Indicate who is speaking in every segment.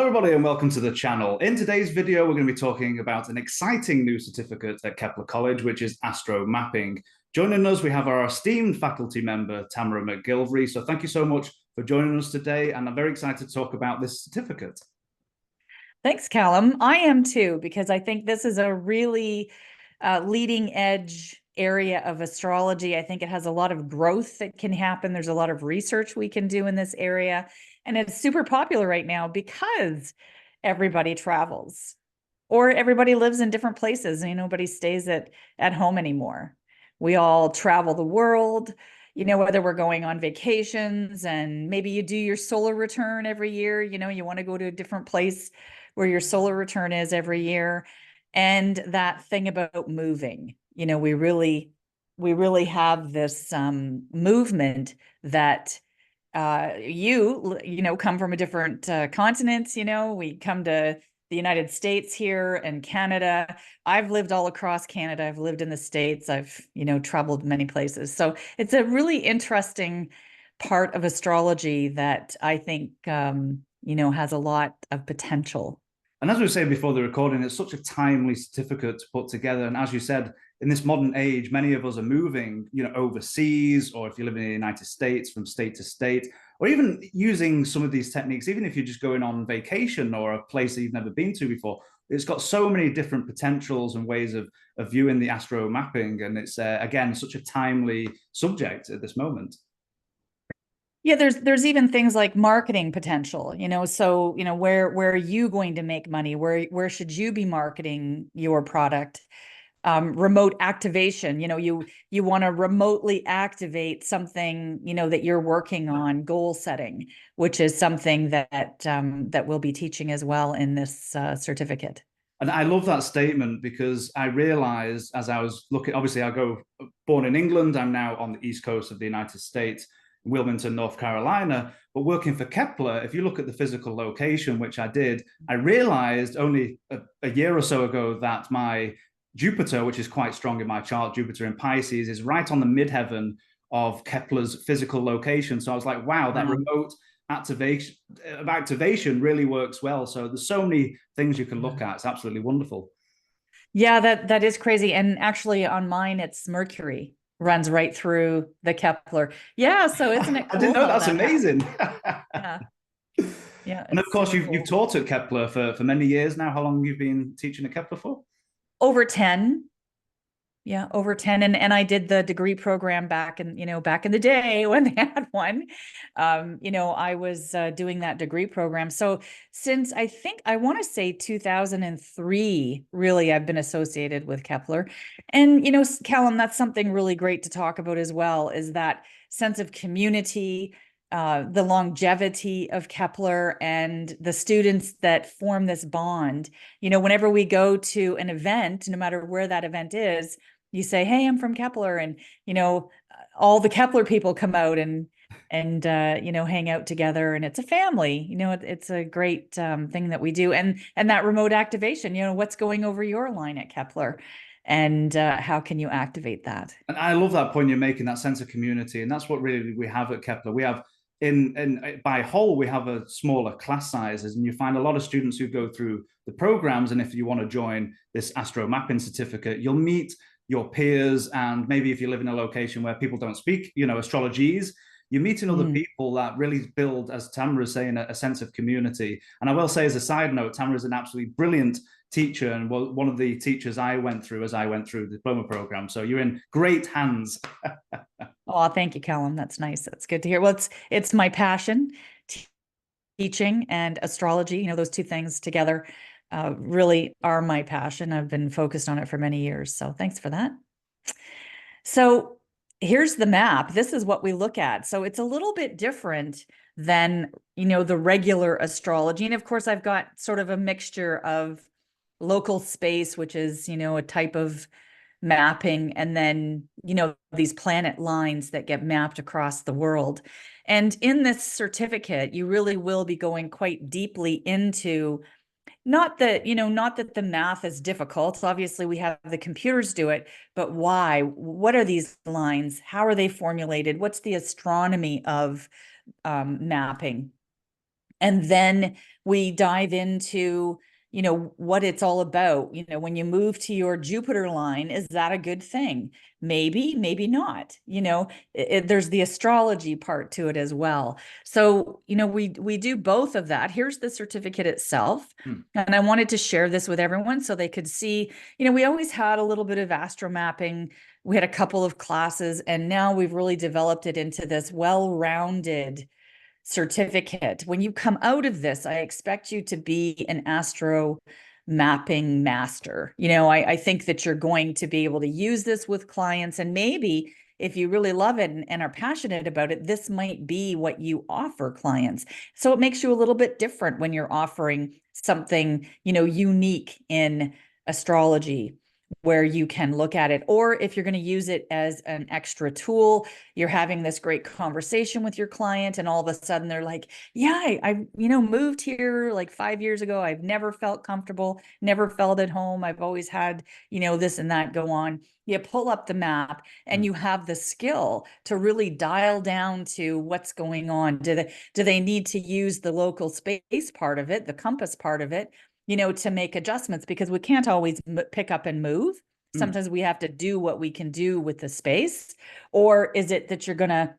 Speaker 1: everybody, and welcome to the channel. In today's video, we're going to be talking about an exciting new certificate at Kepler College, which is Astro Mapping. Joining us, we have our esteemed faculty member, Tamara McGilvery. So thank you so much for joining us today, and I'm very excited to talk about this certificate.
Speaker 2: Thanks, Callum. I am too, because I think this is a really leading edge area of astrology. I think it has a lot of growth that can happen. There's a lot of research we can do in this area. And it's super popular right now because everybody travels or everybody lives in different places and nobody stays at home anymore. We all travel the world, whether we're going on vacations, and maybe you do your solar return every year, you want to go to a different place where your solar return is every year. And that thing about moving, we really have this movement that come from a different continents. We come to the United States here and Canada. I've lived all across Canada. I've lived in the States. I've, traveled many places. So it's a really interesting part of astrology that I think, has a lot of potential.
Speaker 1: And as we were saying before the recording, it's such a timely certificate to put together. And as you said, in this modern age, many of us are moving, overseas, or if you live in the United States, from state to state, or even using some of these techniques, even if you're just going on vacation or a place that you've never been to before. It's got so many different potentials and ways of viewing the astro mapping. And it's, again, such a timely subject at this moment.
Speaker 2: Yeah, there's even things like marketing potential, so, where are you going to make money? Where should you be marketing your product? Remote activation, you want to remotely activate something, that you're working on, goal setting, which is something that we'll be teaching as well in this certificate.
Speaker 1: And I love that statement because I realized as I was looking, obviously born in England, I'm now on the East Coast of the United States, Wilmington, North Carolina, but working for Kepler, if you look at the physical location, which I did, I realized only a year or so ago that my Jupiter, which is quite strong in my chart, Jupiter in Pisces, is right on the midheaven of Kepler's physical location. So I was like, wow, that remote activation really works well. So there's so many things you can look at. It's absolutely wonderful.
Speaker 2: Yeah, that is crazy. And actually on mine, it's Mercury runs right through the Kepler. Yeah, so isn't it cool?
Speaker 1: I didn't know. That's amazing.
Speaker 2: Yeah. Yeah.
Speaker 1: And of course, you've
Speaker 2: cool.
Speaker 1: taught at Kepler for many years now. How long have you been teaching at Kepler for?
Speaker 2: Over 10. Yeah, over 10. And I did the degree program back in the day when they had one. I was doing that degree program. So since I want to say 2003, really, I've been associated with Kepler. And, Callum, that's something really great to talk about as well, is that sense of community, the longevity of Kepler and the students that form this bond. Whenever we go to an event, no matter where that event is, you say, hey, I'm from Kepler. And, all the Kepler people come out and hang out together, and it's a family. It's a great thing that we do. And that remote activation, what's going over your line at Kepler, and how can you activate that?
Speaker 1: And I love that point you're making, that sense of community. And that's what really we have at Kepler. We have by whole, we have a smaller class sizes, and you find a lot of students who go through the programs. And if you want to join this astro mapping certificate, you'll meet your peers. And maybe if you live in a location where people don't speak, astrologies, you're meeting other people that really build, as Tamara is saying, a sense of community. And I will say, as a side note, Tamara is an absolutely brilliant teacher, and one of the teachers I went through as I went through the diploma program. So you're in great hands.
Speaker 2: Oh, thank you, Callum. That's nice. That's good to hear. Well, it's my passion, teaching and astrology. Those two things together really are my passion. I've been focused on it for many years. So thanks for that. So here's the map. This is what we look at. So it's a little bit different than, the regular astrology. And of course, I've got sort of a mixture of local space, which is, a type of mapping, and then, these planet lines that get mapped across the world. And in this certificate, you really will be going quite deeply into not that the math is difficult. Obviously, we have the computers do it, but why? What are these lines? How are they formulated? What's the astronomy of mapping? And then we dive into, what it's all about. When you move to your Jupiter line, is that a good thing? Maybe, maybe not. There's the astrology part to it as well. So, we do both of that. Here's the certificate itself. And I wanted to share this with everyone so they could see, we always had a little bit of astro mapping. We had a couple of classes, and now we've really developed it into this well-rounded certificate. When you come out of this, I expect you to be an astro mapping master. I think that you're going to be able to use this with clients, and maybe if you really love it and are passionate about it, this might be what you offer clients. So it makes you a little bit different when you're offering something, unique in astrology, where you can look at it. Or if you're going to use it as an extra tool, you're having this great conversation with your client, and all of a sudden they're like, yeah, I moved here like 5 years ago. I've never felt comfortable, never felt at home. I've always had, this and that go on. You pull up the map and you have the skill to really dial down to what's going on. Do they need to use the local space part of it, the compass part of it, to make adjustments, because we can't always pick up and move. Sometimes we have to do what we can do with the space. Or is it that you're going to,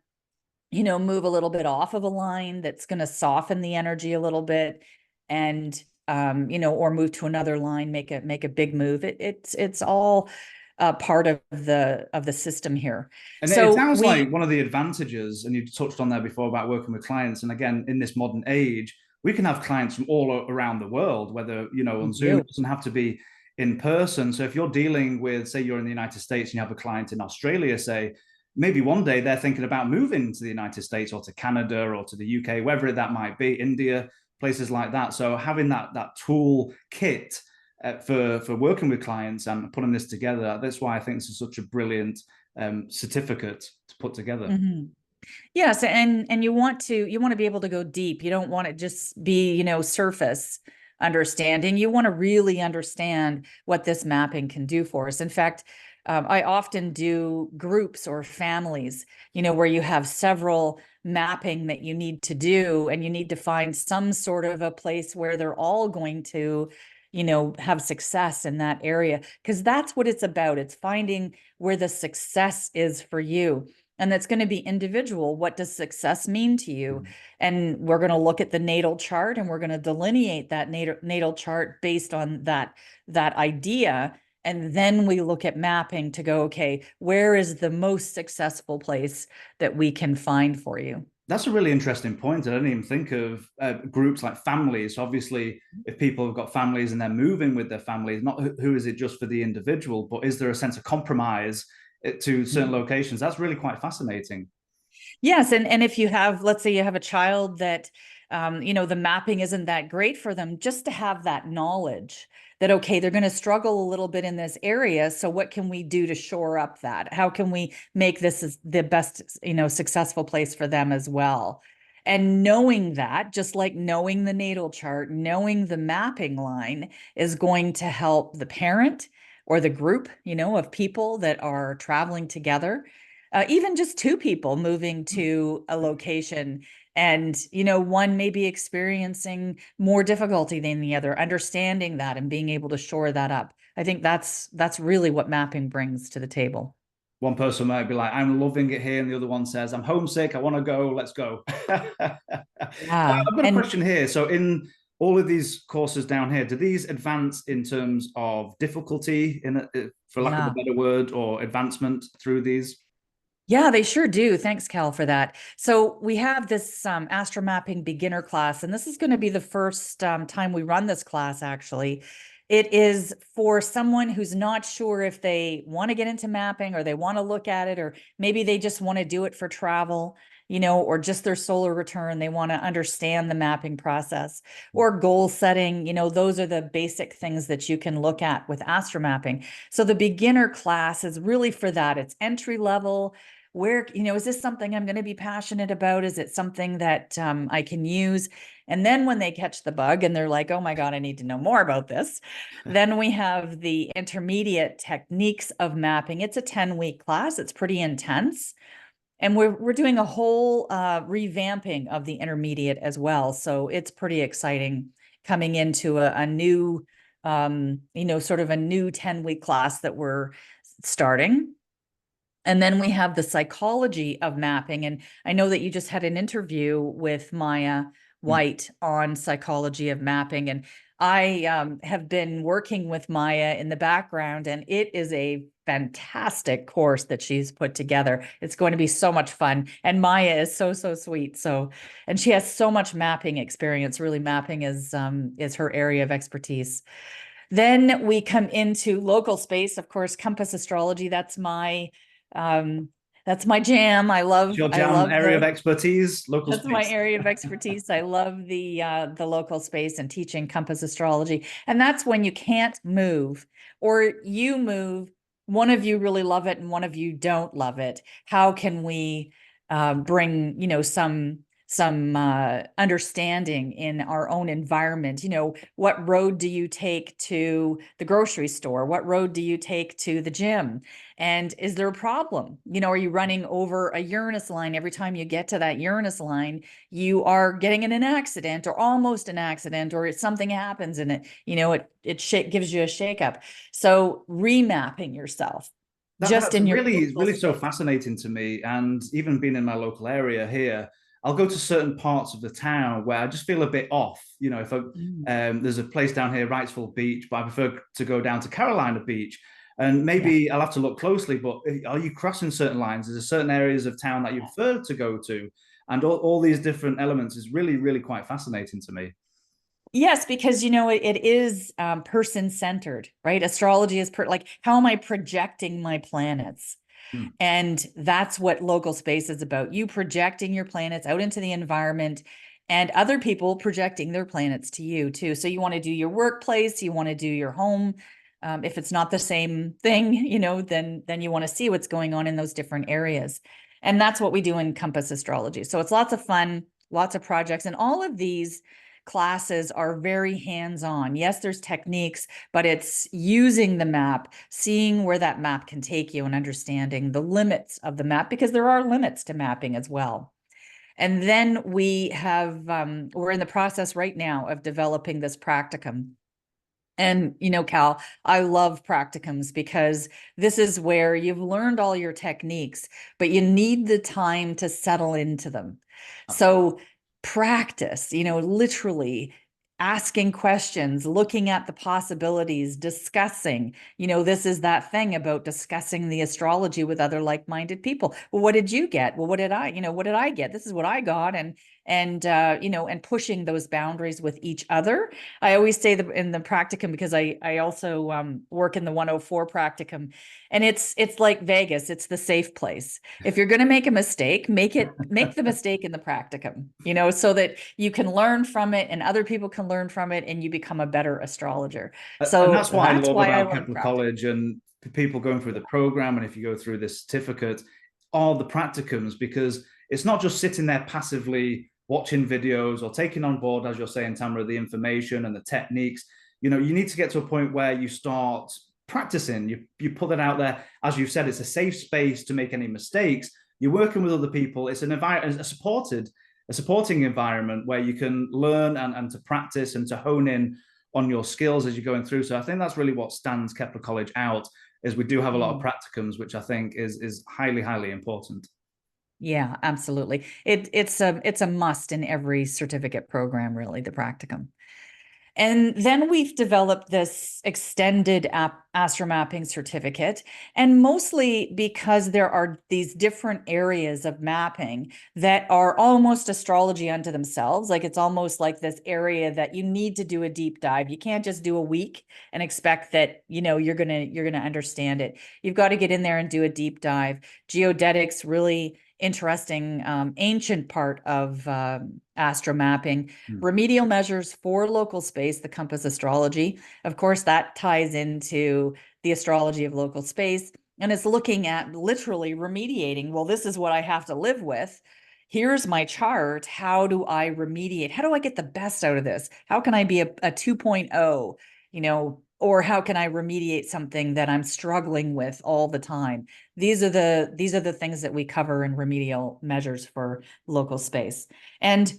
Speaker 2: move a little bit off of a line that's going to soften the energy a little bit, and, or move to another line, make a big move. It's all part of the system here.
Speaker 1: And
Speaker 2: so
Speaker 1: it sounds like one of the advantages, and you touched on there before about working with clients. And again, in this modern age, we can have clients from all around the world, whether, on Zoom. It doesn't have to be in person. So if you're dealing with, say, you're in the United States and you have a client in Australia, say, maybe one day they're thinking about moving to the United States or to Canada or to the UK, wherever that might be, India, places like that. So having that tool kit for working with clients and putting this together, that's why I think this is such a brilliant certificate to put together.
Speaker 2: Yes, and you want to be able to go deep. You don't want to just be, surface understanding. You want to really understand what this mapping can do for us. In fact, I often do groups or families, where you have several mapping that you need to do, and you need to find some sort of a place where they're all going to, have success in that area, because that's what it's about. It's finding where the success is for you. And that's going to be individual. What does success mean to you? And we're going to look at the natal chart, and we're going to delineate that natal chart based on that idea. And then we look at mapping to go, okay, where is the most successful place that we can find for you?
Speaker 1: That's a really interesting point. I didn't even think of groups like families. Obviously, if people have got families and they're moving with their families, not who is it just for the individual, but is there a sense of compromise to certain locations? That's really quite fascinating.
Speaker 2: Yes, and if you have, let's say you have a child that, the mapping isn't that great for them, just to have that knowledge that, okay, they're going to struggle a little bit in this area. So what can we do to shore up that? How can we make this the best, successful place for them as well? And knowing that, just like knowing the natal chart, knowing the mapping line is going to help the parent or the group, of people that are traveling together. Even just two people moving to a location, and one may be experiencing more difficulty than the other, understanding that and being able to shore that up. I think that's really what mapping brings to the table.
Speaker 1: One person might be like, I'm loving it here, and the other one says, I'm homesick, I want to go, let's go.
Speaker 2: Yeah.
Speaker 1: I've got a question here. So in all of these courses down here, do these advance in terms of difficulty, for lack of a better word, or advancement through these?
Speaker 2: Yeah, they sure do. Thanks, Cal, for that. So we have this Astro Mapping beginner class, and this is going to be the first time we run this class, actually. It is for someone who's not sure if they want to get into mapping, or they want to look at it, or maybe they just want to do it for travel, or just their solar return. They want to understand the mapping process, or goal setting. Those are the basic things that you can look at with Astro Mapping. So the beginner class is really for that. It's entry level. Where, is this something I'm going to be passionate about? Is it something that I can use? And then when they catch the bug and they're like, oh my God, I need to know more about this. Then we have the intermediate techniques of mapping. It's a 10-week class. It's pretty intense. And we're doing a whole revamping of the intermediate as well. So it's pretty exciting coming into a new, sort of a new 10-week class that we're starting. And then we have the psychology of mapping. And I know that you just had an interview with Maya White on psychology of mapping. And I have been working with Maya in the background, and it is a fantastic course that she's put together. It's going to be so much fun. And Maya is so, so sweet. So, and she has so much mapping experience. Really, mapping is her area of expertise. Then we come into local space, of course, compass astrology. That's my jam.
Speaker 1: Your jam area of expertise, local
Speaker 2: That's my
Speaker 1: space.
Speaker 2: area of expertise. I love the local space and teaching compass astrology. And that's when you can't move, or you move, one of you really love it and one of you don't love it. How can we bring, some understanding in our own environment? What road do you take to the grocery store? What road do you take to the gym? And is there a problem? Are you running over a Uranus line? Every time you get to that Uranus line, you are getting in an accident or almost an accident, or something happens and it gives you a shakeup. So remapping yourself just
Speaker 1: That's
Speaker 2: in your
Speaker 1: really so
Speaker 2: space.
Speaker 1: fascinating to me. And even being in my local area here, I'll go to certain parts of the town where I just feel a bit off. If there's a place down here, Wrightsville Beach, but I prefer to go down to Carolina Beach. And maybe I'll have to look closely, but are you crossing certain lines? Is there certain areas of town that you prefer to go to? And all these different elements is really, really quite fascinating to me.
Speaker 2: Yes, because it is person centered, right? Astrology is like, how am I projecting my planets?
Speaker 1: Hmm.
Speaker 2: And that's what local space is about. You projecting your planets out into the environment, and other people projecting their planets to you too. So you want to do your workplace, you want to do your home. If it's not the same thing, then you want to see what's going on in those different areas. And that's what we do in Compass Astrology. So it's lots of fun, lots of projects, and all of these classes are very hands-on. Yes, there's techniques, but it's using the map, seeing where that map can take you, and understanding the limits of the map, because there are limits to mapping as well. And then we're in the process right now of developing this practicum. And, Cal, I love practicums because this is where you've learned all your techniques, but you need the time to settle into them.
Speaker 1: Absolutely.
Speaker 2: So practice, literally asking questions, looking at the possibilities, discussing. This is that thing about discussing the astrology with other like-minded people. Well, what did you get? Well, what did I get? This is what I got. And pushing those boundaries with each other. I always say that in the practicum, because I also work in the 104 practicum, and it's like Vegas. It's the safe place. If you're going to make a mistake, make the mistake in the practicum, so that you can learn from it and other people can learn from it, and you become a better astrologer.
Speaker 1: And
Speaker 2: So
Speaker 1: that's what I
Speaker 2: that's
Speaker 1: love
Speaker 2: why I
Speaker 1: about
Speaker 2: love
Speaker 1: Kepler
Speaker 2: practicum.
Speaker 1: College and people going through the program. And if you go through this certificate, are the practicums, because it's not just sitting there passively watching videos or taking on board, as you're saying, Tamara, the information and the techniques. You need to get to a point where you start practicing. You put that out there. As you've said, it's a safe space to make any mistakes. You're working with other people. It's an environment, a supporting environment where you can learn and to practice and to hone in on your skills as you're going through. So I think that's really what stands Kepler College out, is we do have a lot of practicums, which I think is highly, highly important.
Speaker 2: Yeah, absolutely. It's a must in every certificate program, really, the practicum. And then we've developed this extended AstroMapping certificate, and mostly because there are these different areas of mapping that are almost astrology unto themselves. Like, it's almost like this area that you need to do a deep dive. You can't just do a week and expect that, you're gonna understand it. You've got to get in there and do a deep dive. Geodetics, really interesting ancient part of astro mapping. Remedial measures for local space, the compass astrology. Of course, that ties into the astrology of local space, and it's looking at literally remediating. Well, this is what I have to live with. Here's my chart. How do I remediate? How do I get the best out of this? How can I be a 2.0, or how can I remediate something that I'm struggling with all the time? These are the things that we cover in remedial measures for local space. And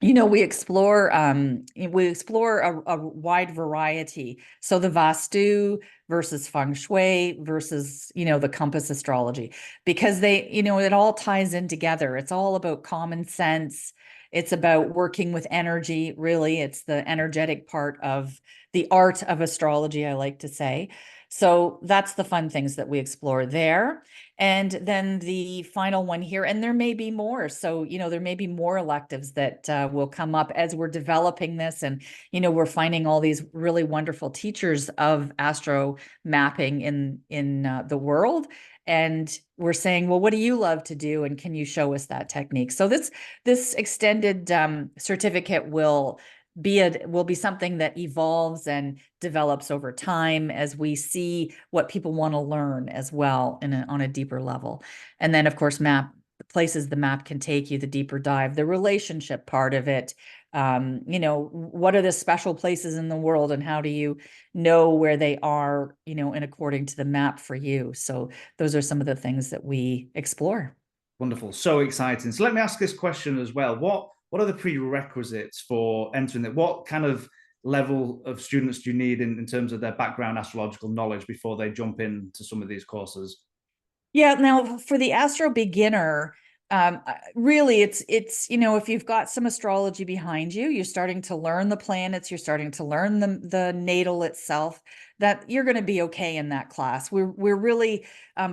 Speaker 2: we explore a wide variety. So the Vastu versus Feng Shui versus, the compass astrology, because it all ties in together. It's all about common sense. It's about working with energy, really. It's the energetic part of the art of astrology, I like to say. So that's the fun things that we explore there. And then the final one here, and there may be more. So, there may be more electives that will come up as we're developing this. And, we're finding all these really wonderful teachers of astro mapping in the world. And we're saying, well, what do you love to do? And can you show us that technique? So this extended certificate will be something that evolves and develops over time as we see what people want to learn as well on a deeper level. And then, of course, the places the map can take you, the deeper dive, the relationship part of it. What are the special places in the world and how do you know where they are, and according to the map for you. So those are some of the things that we explore.
Speaker 1: Wonderful. So exciting. So let me ask this question as well. What are the prerequisites for entering it? What kind of level of students do you need in terms of their background astrological knowledge before they jump into some of these courses?
Speaker 2: Yeah, now for the astro beginner, really it's if you've got some astrology behind you, you're starting to learn the planets, you're starting to learn the natal itself, that you're going to be okay in that class. We're really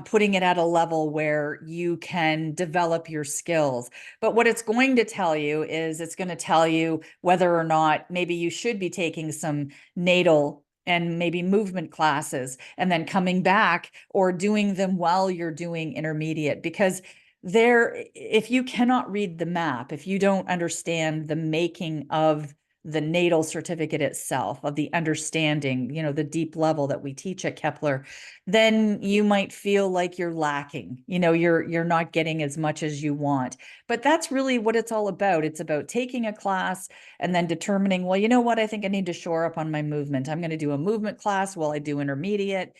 Speaker 2: putting it at a level where you can develop your skills. But what it's going to tell you is it's going to tell you whether or not maybe you should be taking some natal and maybe movement classes and then coming back or doing them while you're doing intermediate, because if you cannot read the map, if you don't understand the making of the natal certificate itself, of the understanding, the deep level that we teach at Kepler, then you might feel like you're lacking, you're not getting as much as you want. But that's really what it's all about. It's about taking a class and then determining, well, you know what, I think I need to shore up on my movement. I'm going to do a movement class while I do intermediate.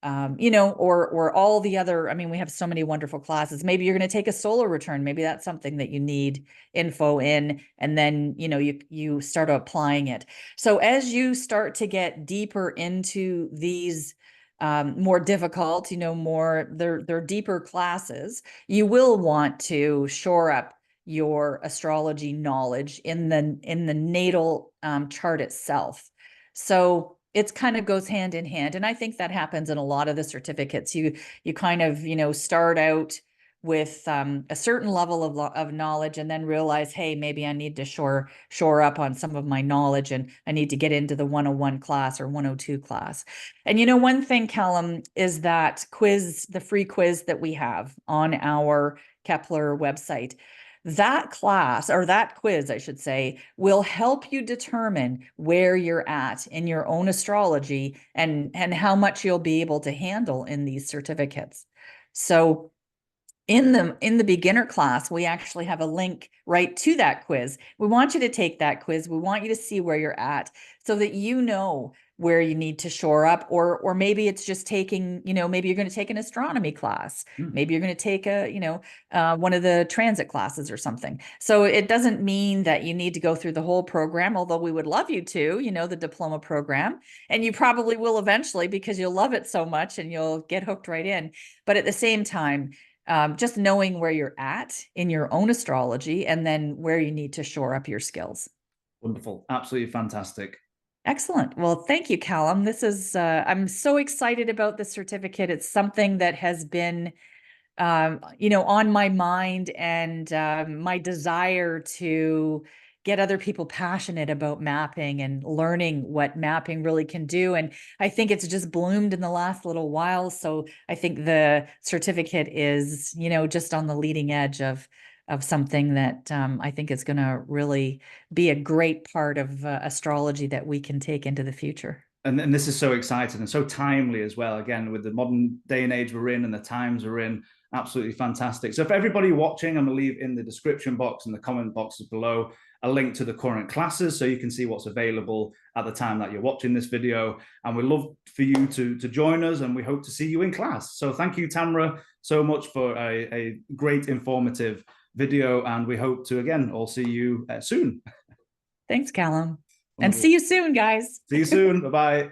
Speaker 2: Or all the other, we have so many wonderful classes. Maybe you're going to take a solar return. Maybe that's something that you need info in, and then, you start applying it. So as you start to get deeper into these more difficult, they're deeper classes, you will want to shore up your astrology knowledge in the natal chart itself. So it's kind of goes hand in hand. And I think that happens in a lot of the certificates. You kind of, start out with a certain level of knowledge and then realize, hey, maybe I need to shore up on some of my knowledge and I need to get into the 101 class or 102 class. And one thing, Callum, is that the free quiz that we have on our Kepler website, that class, or that quiz, I should say, will help you determine where you're at in your own astrology and how much you'll be able to handle in these certificates. So in the beginner class, we actually have a link right to that quiz. We want you to take that quiz. We want you to see where you're at so that you know where you need to shore up, or maybe it's just taking, maybe you're going to take an astronomy class. Maybe you're going to take one of the transit classes or something. So it doesn't mean that you need to go through the whole program, although we would love you to, the diploma program, and you probably will eventually because you'll love it so much and you'll get hooked right in. But at the same time, just knowing where you're at in your own astrology and then where you need to shore up your skills.
Speaker 1: Wonderful. Absolutely fantastic.
Speaker 2: Excellent. Well, thank you, Callum. I'm so excited about this certificate. It's something that has been, on my mind, and my desire to get other people passionate about mapping and learning what mapping really can do. And I think it's just bloomed in the last little while. So I think the certificate is, just on the leading edge of something that I think is going to really be a great part of astrology that we can take into the future.
Speaker 1: And this is so exciting and so timely as well. Again, with the modern day and age we're in and the times we're in, Absolutely fantastic. So for everybody watching, I'm going to leave in the description box and the comment boxes below a link to the current classes so you can see what's available at the time that you're watching this video. And we'd love for you to join us, and we hope to see you in class. So thank you, Tamra, so much for a great informative video, and we hope to, again, all see you soon.
Speaker 2: Thanks, Callum.
Speaker 1: Wonderful.
Speaker 2: And see you soon, guys.
Speaker 1: See you soon. Bye-bye.